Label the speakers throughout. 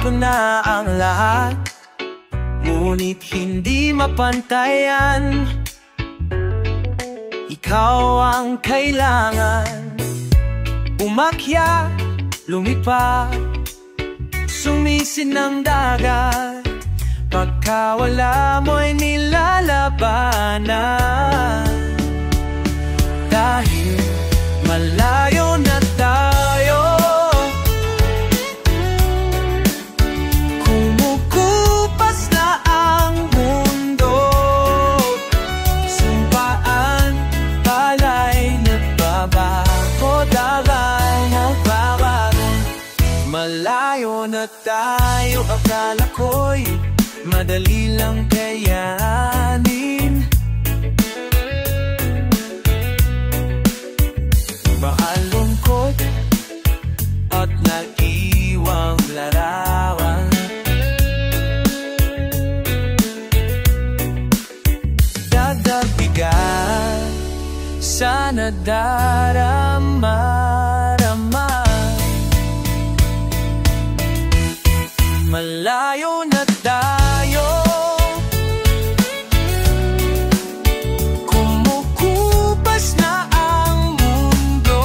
Speaker 1: ko na ang lahat, ngunit hindi mapantayan. Ikaw ang kailangan, umakyat, lumipad, sumisid ng dagat. Pagka wala mo'y nilalabanan. Dahil malayo na tayo, kumukupas na ang mundo. Sumpaan, pala'y nagbabago, daray nagbabago. Malayo na tayo, akala ko'y madali lang kayanin. Maalungkot at nag-iwang larawan. Dadabigan, sana darama-rama. Malayo na tayo, kumukupas na ang mundo.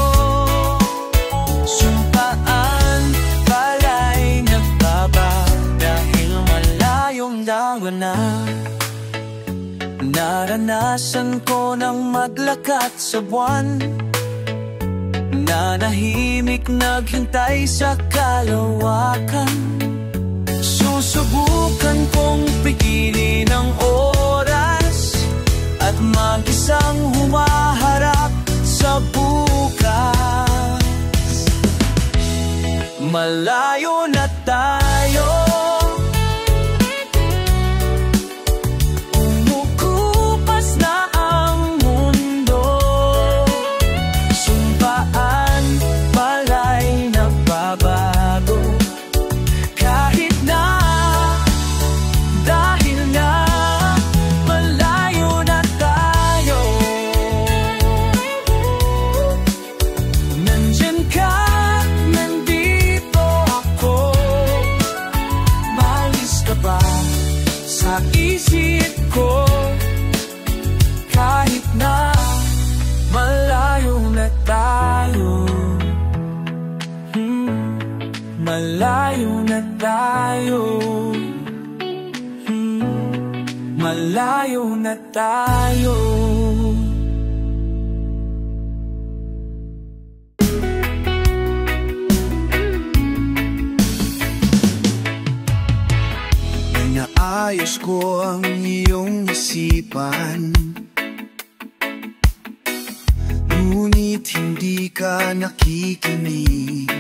Speaker 1: Sumpaan, pala'y nagbabago, dahil malayong dawan na. Naranasan ko ng maglakat sa buwan, nanahimik naghintay sa kalawakan. Susubukan kong pigilin ang oras at mag-isang humaharap sa bukas. Malayo na tayo, kumukupas na ang mundo. Sumpaan, pala'y nagbabago. Kahit na, dahil na malayo na tayo. Nandyan ka, nandito ako. Malis ka ba sa isip ko? Kahit na malayo na tayo, malayo na tayo, malayo na tayo.
Speaker 2: Naayos ko ang iyong isipan, ngunit hindi ka nakikinig.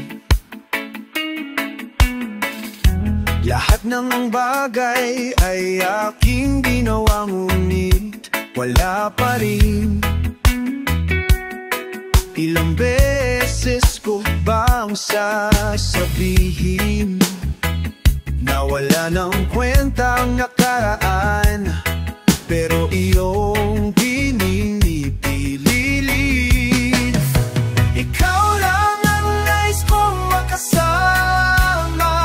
Speaker 2: Lahat ng bagay ay aking ginawa, ngunit wala pa rin. Ilang beses ko bang sasabihin na wala nang kwentang nakaraan, pero iyong pinipililit. Ikaw lang ang nais kong makasama.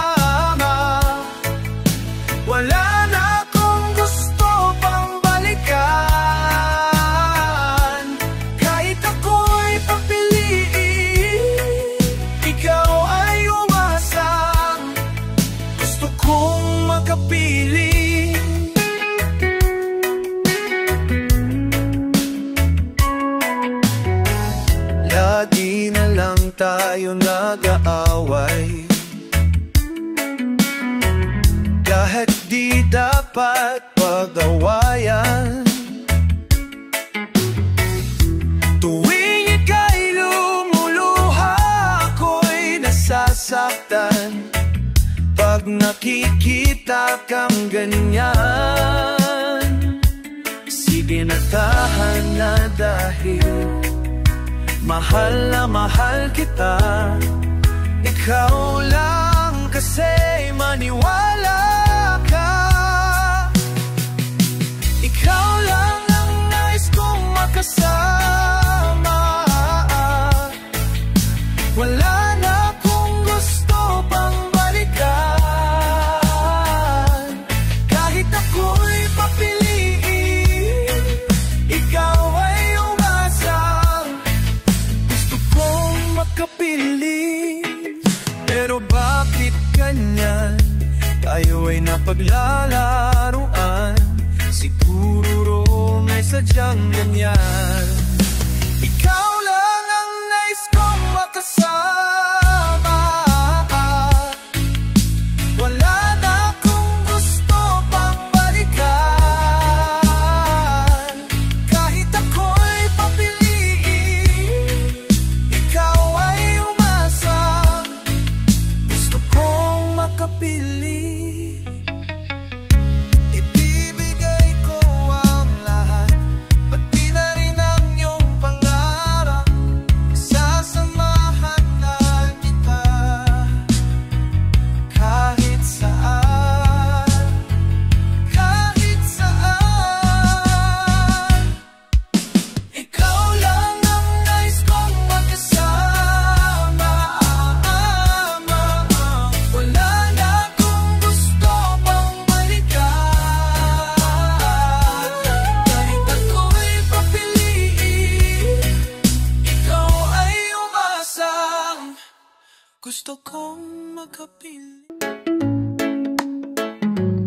Speaker 2: Wala na akong gusto pang balikan. Kahit ako'y papiliin, ikaw ay umasang gusto kong makapiling. Lagi na lang tayo nag-aaway, kahit di dapat pag-awayan. Tuwing ika'y lumuluha, ako'y nasasaktan. Pag nakikita kang ganyan, sige na tahan na, dahil mahal na mahal kita. Ikaw lang kasi maniwala ka. Ikaw lang ang nais kong makasama. Wala na akong gusto pang balikan.
Speaker 1: laruan. Siguro ron ay sadyang ganyan. Ikaw lang ang nais kong makasama. Wala na akong gusto pang balikan. Kahit ako'y papiliin, ikaw ay umasa. Gusto kong makapili. Ibibigay ko ang lahat, pati na rin ang iyong pangarap. Sasamahan na kita kahit saan, kahit saan. Ikaw lang ang nais kong makasama. Wala na akong gusto pang balikan. Kahit ako'y papiliin, ikaw ay umasang. Gusto kong makapili.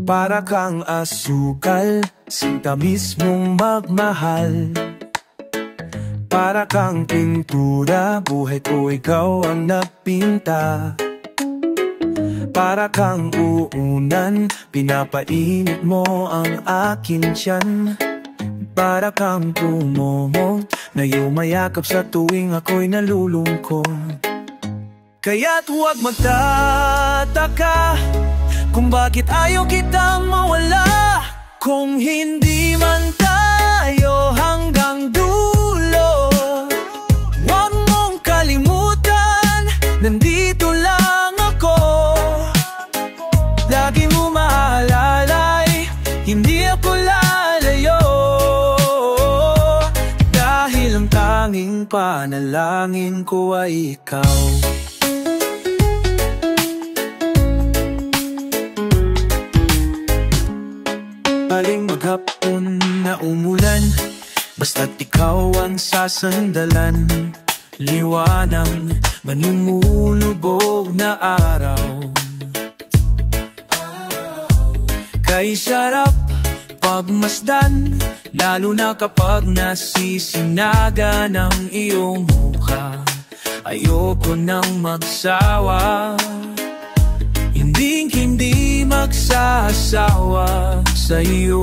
Speaker 1: Para kang asukal, sinta mismong magmahal. Para kang pintura, buhay ko ikaw ang nagpinta. Para kang uunan, pinapainit mo ang akin tiyan. Para kang tumomong, na yumayakap sa tuwing ako'y nalulungkot. Kaya't huwag magtataka kung bakit ayaw kitang mawala. Kung hindi man tayo hanggang dulo, huwag mong kalimutan, nandito lang ako. Lagi mo maalalay, hindi ako lalayo. Dahil ang tanging panalangin ko ay ikaw. Aling maghapon na umulan, basta't ikaw ang sasandalan. Liwanang manumulubog na araw. Kay sarap pagmasdan, lalo na kapag nasisinaga ng iyong mukha. Ayoko nang magsawa, hindi magsasawa sa'yo.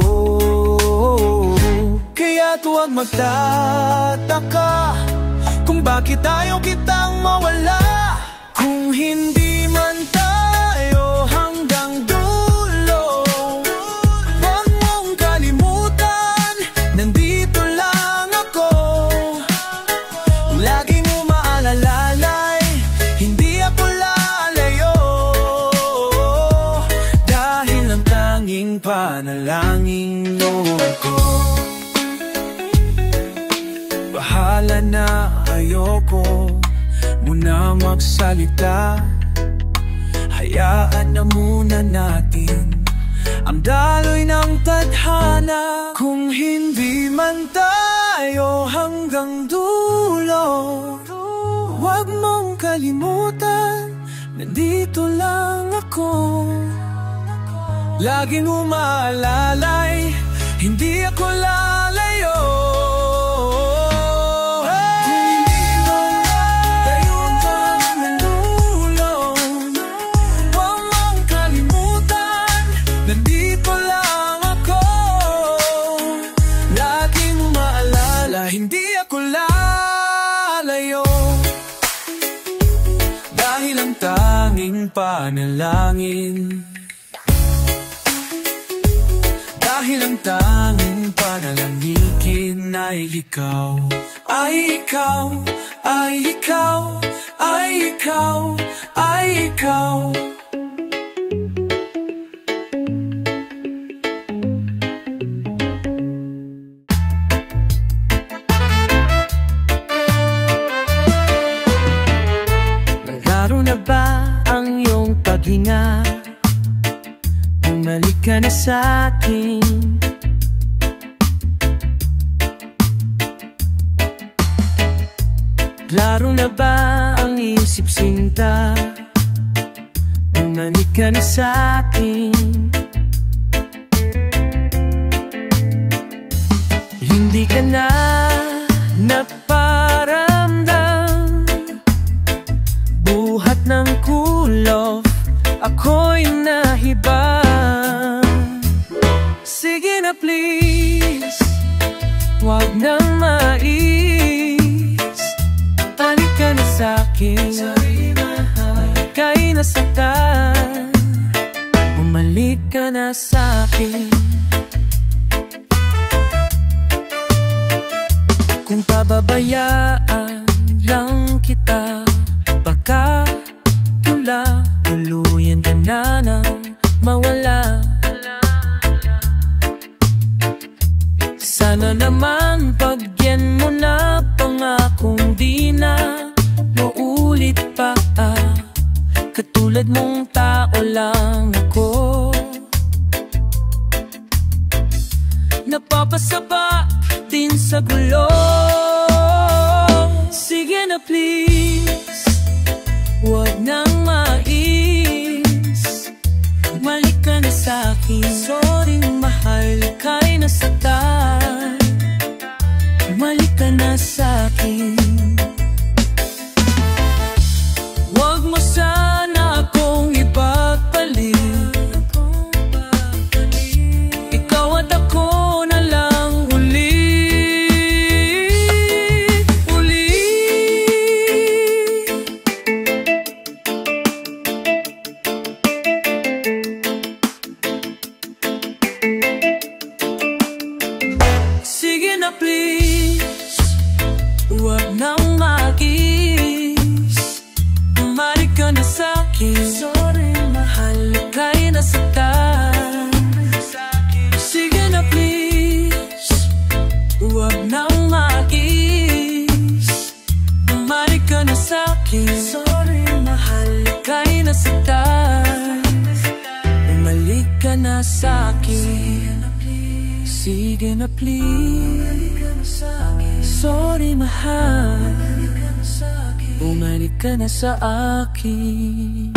Speaker 1: Kaya't huwag magtataka kung bakit ayaw kitang mawala. Kung hindi man tayo hanggang dulo, huwag mong kalimutan, nandito lang ako. Lagi mo maalalalay, hindi ako lalayo. Dahil ang tanging panalangin mo ako. Bahala na, ayoko muna magsalita. Hayaan na muna natin ang daloy ng tadhana. Kung hindi man tayo hanggang dulo, huwag mong kalimutan, nandito lang ako. Laging umaalalay, hindi ako lalayo. Hindi ako lalayo. Dahil ang tanging panalangin, dahil ang tanging panalangin ay ikaw. Ay ikaw, ay ikaw, ay ikaw, ay ikaw. Na ba ang iyong paghinga? Bumalik ka na sa'kin. Laro na ba ang isip sinta? Bumalik ka na sa'kin.
Speaker 3: ka na naparamdam. Buhat ng kulob, ako'y nahiba. Sige na please, wag nang mais. Halika na sa'kin, ika'y nasaktan. Bumalik ka na sa'kin. Kung pababayaan lang kita, baka tuluyan ka na nang mawala. Sana naman pagyan mo na, pangakong di na maulit pa. Katulad mong tao lang ako, napapasaba din sa gulo. Sige na please, wag nang mais. Bumalik ka na sa'kin, sorry mahal, ika'y nasaktan. Bumalik ka na sa'kin. Wag mo sana akong ipagpalit. Ikaw at ako na lang sige na please, wag nang magis. Bumalik ka na sa'kin, sorry mahal, ika'y nasaktan. Sige na please, wag nang magis. Bumalik ka na sa'kin, sorry mahal, ika'y nasaktan. Bumalik ka na sa'kin, sige na please. Sorry mahal, bumalik ka na sa akin.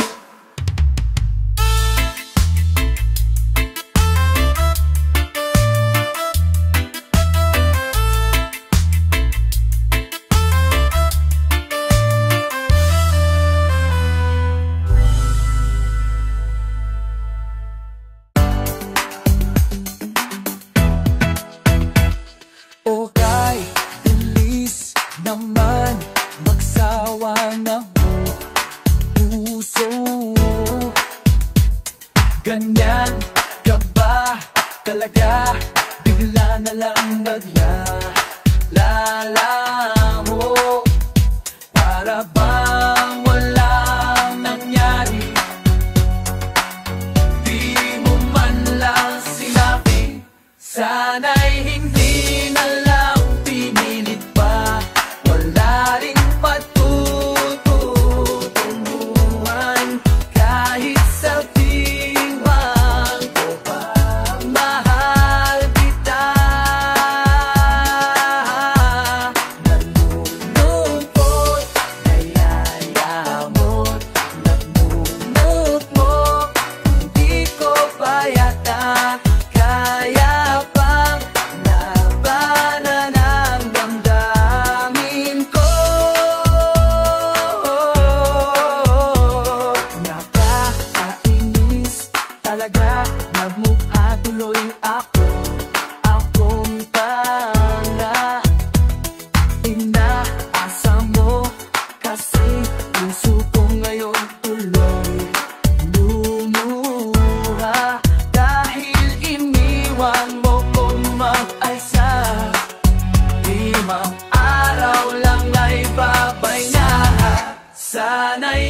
Speaker 2: Okay, bilis naman magsawa na puso. Ganyan ka ba talaga? Bigla na lang naglalala mo, para bang walang nangyari. Di mo man lang sinabi, sana'y hindi na lang pinilit pa. Wala ring patutunguhan, kahit sabihan ko pa mahal kita. Nalulungkot, nayayamot, nagmumot mo, hindi ko pa yata kaya pang labanan ang damdamin ko. Nakakainis talaga, nagmukha tuloy akong tanga. Inaasa mo kasi puso ko ngayon tuloy lumuha, dahil iniwan mo ko mag-isa. Limang araw lang ay babay na, sana'y